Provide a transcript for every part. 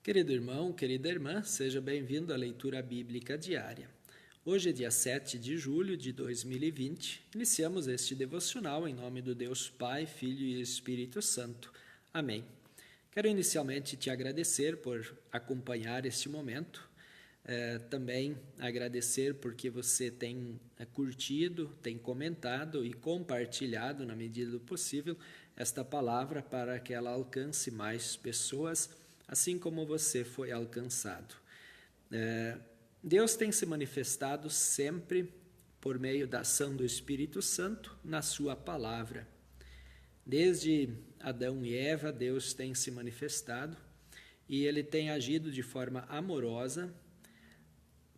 Querido irmão, querida irmã, seja bem-vindo à leitura bíblica diária. Hoje é dia 7 de julho de 2020, iniciamos este devocional em nome do Deus Pai, Filho e Espírito Santo. Amém. Quero inicialmente te agradecer por acompanhar este momento, também agradecer porque você tem curtido, tem comentado e compartilhado na medida do possível esta palavra para que ela alcance mais pessoas, assim como você foi alcançado. Deus tem se manifestado sempre por meio da ação do Espírito Santo na sua palavra. Desde Adão e Eva, Deus tem se manifestado e Ele tem agido de forma amorosa,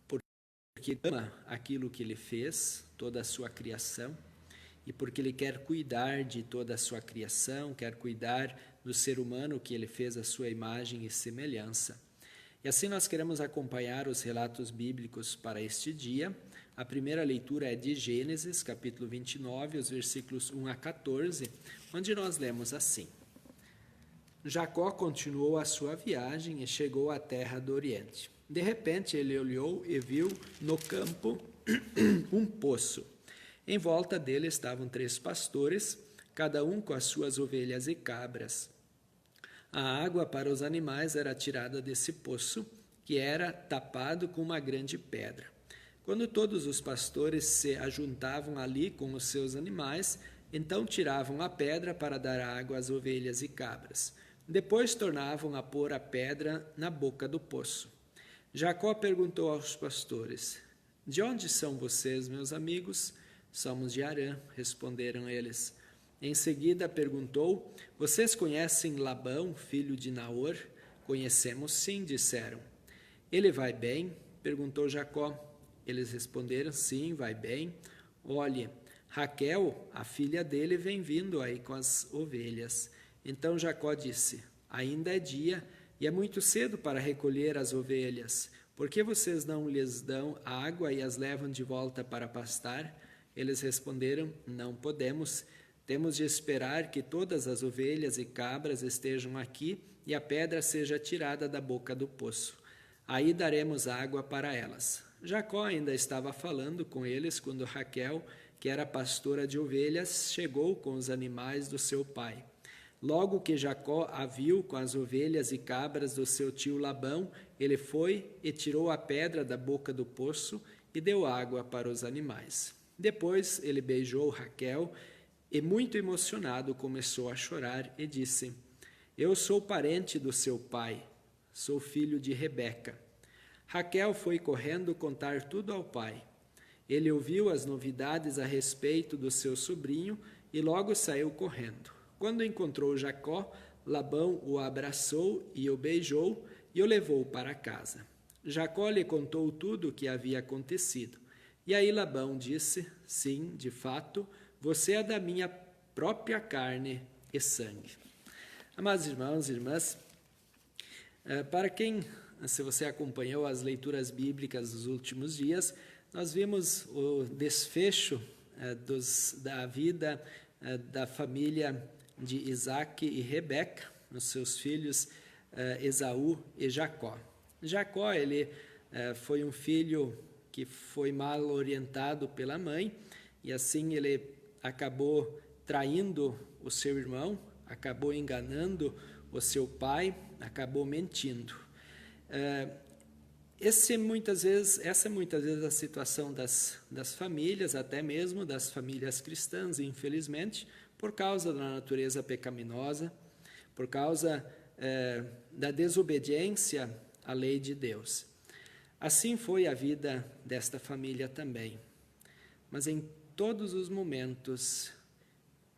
porque ama aquilo que Ele fez, toda a sua criação, e porque Ele quer cuidar de toda a sua criação, quer cuidar do ser humano que Ele fez à sua imagem e semelhança. E assim nós queremos acompanhar os relatos bíblicos para este dia. A primeira leitura é de Gênesis, capítulo 29, os versículos 1 a 14, onde nós lemos assim: Jacó continuou a sua viagem e chegou à terra do Oriente. De repente ele olhou e viu no campo um poço. Em volta dele estavam 3 pastores, cada um com as suas ovelhas e cabras. A água para os animais era tirada desse poço, que era tapado com uma grande pedra. Quando todos os pastores se ajuntavam ali com os seus animais, então tiravam a pedra para dar água às ovelhas e cabras. Depois tornavam a pôr a pedra na boca do poço. Jacó perguntou aos pastores: De onde são vocês, meus amigos? Somos de Harã, responderam eles. Em seguida perguntou: Vocês conhecem Labão, filho de Naor? Conhecemos sim, disseram. Ele vai bem? Perguntou Jacó. Eles responderam: Sim, vai bem. Olhe, Raquel, a filha dele, vem vindo aí com as ovelhas. Então Jacó disse: Ainda é dia e é muito cedo para recolher as ovelhas. Por que vocês não lhes dão água e as levam de volta para pastar? Eles responderam: Não podemos. Temos de esperar que todas as ovelhas e cabras estejam aqui e a pedra seja tirada da boca do poço. Aí daremos água para elas. Jacó ainda estava falando com eles quando Raquel, que era pastora de ovelhas, chegou com os animais do seu pai. Logo que Jacó a viu com as ovelhas e cabras do seu tio Labão, ele foi e tirou a pedra da boca do poço e deu água para os animais. Depois ele beijou Raquel e, muito emocionado, começou a chorar e disse: Eu sou parente do seu pai, sou filho de Rebeca. Raquel foi correndo contar tudo ao pai. Ele ouviu as novidades a respeito do seu sobrinho e logo saiu correndo. Quando encontrou Jacó, Labão o abraçou e o beijou e o levou para casa. Jacó lhe contou tudo o que havia acontecido. E aí Labão disse: Sim, de fato, você é da minha própria carne e sangue. Amados irmãos e irmãs, para quem, se você acompanhou as leituras bíblicas dos últimos dias, nós vimos o desfecho da vida da família de Isaac e Rebeca, os seus filhos Esaú e Jacó. Jacó, ele foi um filho que foi mal orientado pela mãe e assim ele acabou traindo o seu irmão, acabou enganando o seu pai, acabou mentindo. Essa é muitas vezes a situação das famílias, até mesmo das famílias cristãs, infelizmente, por causa da natureza pecaminosa, por causa da desobediência à lei de Deus. Assim foi a vida desta família também. Mas em todos os momentos,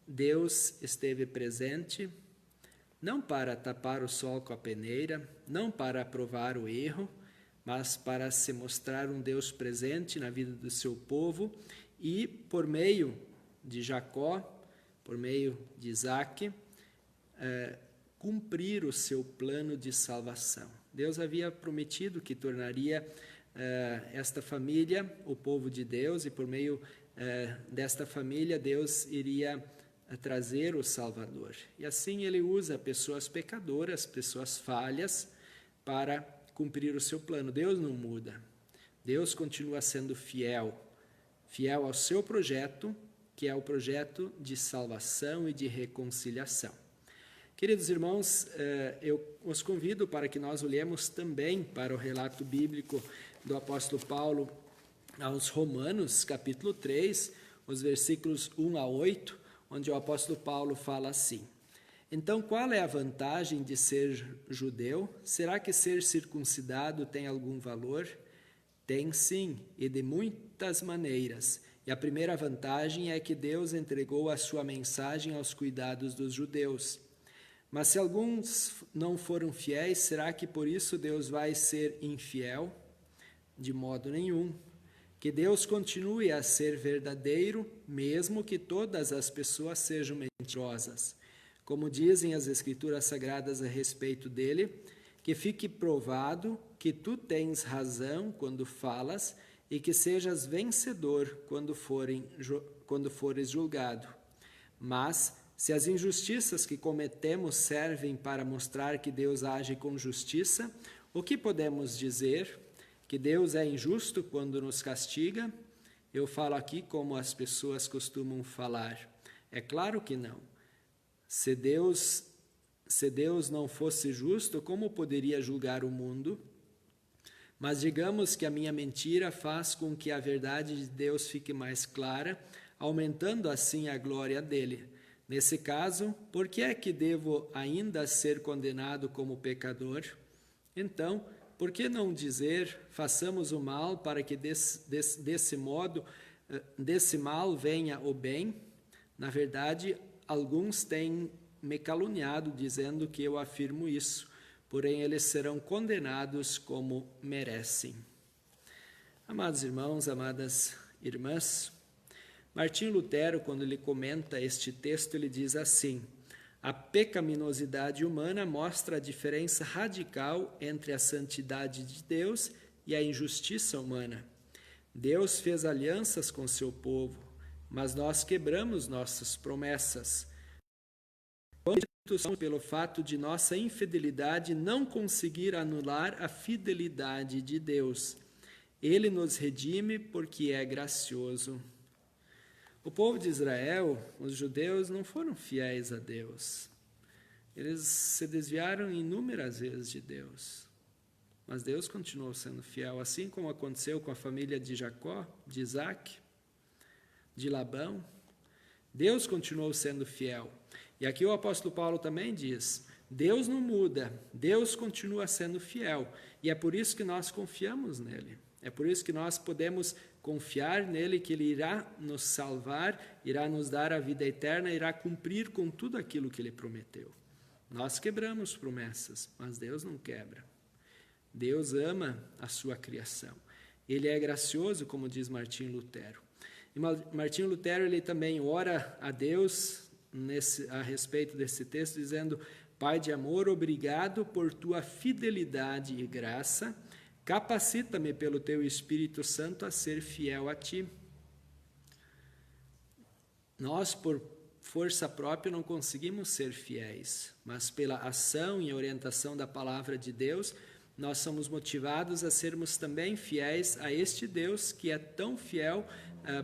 Deus esteve presente, não para tapar o sol com a peneira, não para aprovar o erro, mas para se mostrar um Deus presente na vida do seu povo e, por meio de Jacó, por meio de Isaac, cumprir o seu plano de salvação. Deus havia prometido que tornaria esta família o povo de Deus e por meio desta família Deus iria trazer o Salvador. E assim ele usa pessoas pecadoras, pessoas falhas, para cumprir o seu plano. Deus não muda. Deus continua sendo fiel ao seu projeto, que é o projeto de salvação e de reconciliação. Queridos irmãos, eu os convido para que nós olhemos também para o relato bíblico do apóstolo Paulo aos Romanos, capítulo 3, os versículos 1 a 8, onde o apóstolo Paulo fala assim: Então, qual é a vantagem de ser judeu? Será que ser circuncidado tem algum valor? Tem sim, e de muitas maneiras. E a primeira vantagem é que Deus entregou a sua mensagem aos cuidados dos judeus. Mas se alguns não foram fiéis, será que por isso Deus vai ser infiel? De modo nenhum. Que Deus continue a ser verdadeiro, mesmo que todas as pessoas sejam mentirosas. Como dizem as Escrituras Sagradas a respeito dele, que fique provado que tu tens razão quando falas e que sejas vencedor quando fores julgado. Mas, se as injustiças que cometemos servem para mostrar que Deus age com justiça, o que podemos dizer? Que Deus é injusto quando nos castiga? Eu falo aqui como as pessoas costumam falar. É claro que não. Se Deus não fosse justo, como poderia julgar o mundo? Mas digamos que a minha mentira faz com que a verdade de Deus fique mais clara, aumentando assim a glória dele. Nesse caso, por que é que devo ainda ser condenado como pecador? Então, por que não dizer, façamos o mal para que desse mal venha o bem? Na verdade, alguns têm me caluniado, dizendo que eu afirmo isso, porém eles serão condenados como merecem. Amados irmãos, amadas irmãs, Martinho Lutero, quando ele comenta este texto, ele diz assim: a pecaminosidade humana mostra a diferença radical entre a santidade de Deus e a injustiça humana. Deus fez alianças com seu povo, mas nós quebramos nossas promessas. Pelo fato de nossa infidelidade não conseguir anular a fidelidade de Deus. Ele nos redime porque é gracioso. O povo de Israel, os judeus, não foram fiéis a Deus. Eles se desviaram inúmeras vezes de Deus. Mas Deus continuou sendo fiel, assim como aconteceu com a família de Jacó, de Isaac, de Labão. Deus continuou sendo fiel. E aqui o apóstolo Paulo também diz: Deus não muda, Deus continua sendo fiel. E é por isso que nós confiamos nele. É por isso que nós podemos confiar nele, que ele irá nos salvar, irá nos dar a vida eterna, irá cumprir com tudo aquilo que ele prometeu. Nós quebramos promessas, mas Deus não quebra. Deus ama a sua criação. Ele é gracioso, como diz Martinho Lutero. E Martinho Lutero ele também ora a Deus a respeito desse texto, dizendo: Pai de amor, obrigado por tua fidelidade e graça. Capacita-me pelo teu Espírito Santo a ser fiel a ti. Nós, por força própria, não conseguimos ser fiéis, mas pela ação e orientação da palavra de Deus, nós somos motivados a sermos também fiéis a este Deus que é tão fiel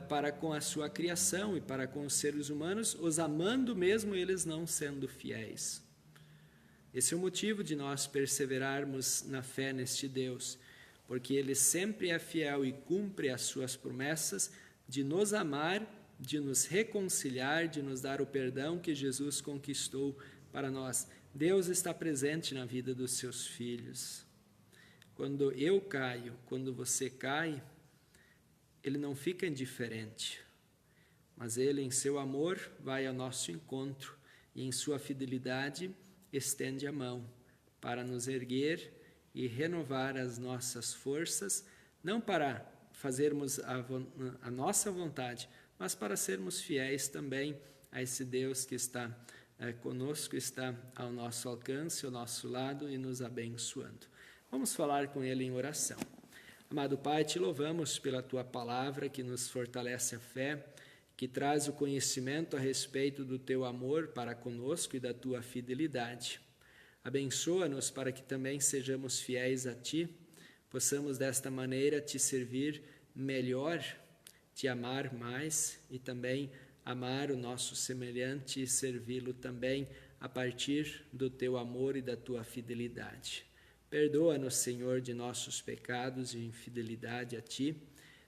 para com a sua criação e para com os seres humanos, os amando mesmo eles não sendo fiéis. Esse é o motivo de nós perseverarmos na fé neste Deus, porque Ele sempre é fiel e cumpre as suas promessas de nos amar, de nos reconciliar, de nos dar o perdão que Jesus conquistou para nós. Deus está presente na vida dos seus filhos. Quando eu caio, quando você cai, Ele não fica indiferente, mas Ele, em seu amor, vai ao nosso encontro e, em sua fidelidade, estende a mão para nos erguer e renovar as nossas forças, não para fazermos a nossa vontade, mas para sermos fiéis também a esse Deus que está conosco, está ao nosso alcance, ao nosso lado e nos abençoando. Vamos falar com Ele em oração. Amado Pai, te louvamos pela Tua palavra que nos fortalece a fé, que traz o conhecimento a respeito do Teu amor para conosco e da Tua fidelidade. Abençoa-nos para que também sejamos fiéis a Ti, possamos desta maneira Te servir melhor, Te amar mais e também amar o nosso semelhante e servi-lo também a partir do Teu amor e da Tua fidelidade. Perdoa-nos, Senhor, de nossos pecados e infidelidade a Ti.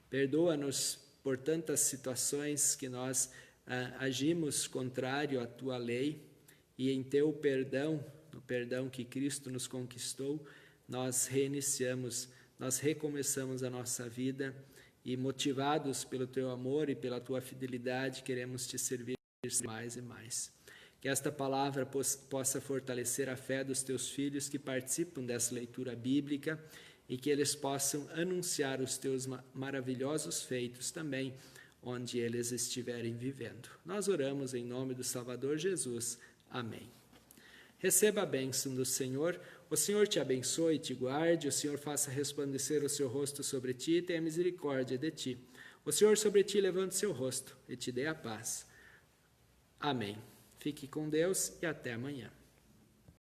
Perdoa-nos por tantas situações que nós agimos contrário à Tua lei e em Teu perdão, no perdão que Cristo nos conquistou, nós reiniciamos, nós recomeçamos a nossa vida e motivados pelo Teu amor e pela Tua fidelidade, queremos Te servir mais e mais. Que esta palavra possa fortalecer a fé dos Teus filhos que participam dessa leitura bíblica e que eles possam anunciar os Teus maravilhosos feitos também, onde eles estiverem vivendo. Nós oramos em nome do Salvador Jesus. Amém. Receba a bênção do Senhor. O Senhor te abençoe e te guarde. O Senhor faça resplandecer o seu rosto sobre ti e tenha misericórdia de ti. O Senhor sobre ti levante seu rosto e te dê a paz. Amém. Fique com Deus e até amanhã.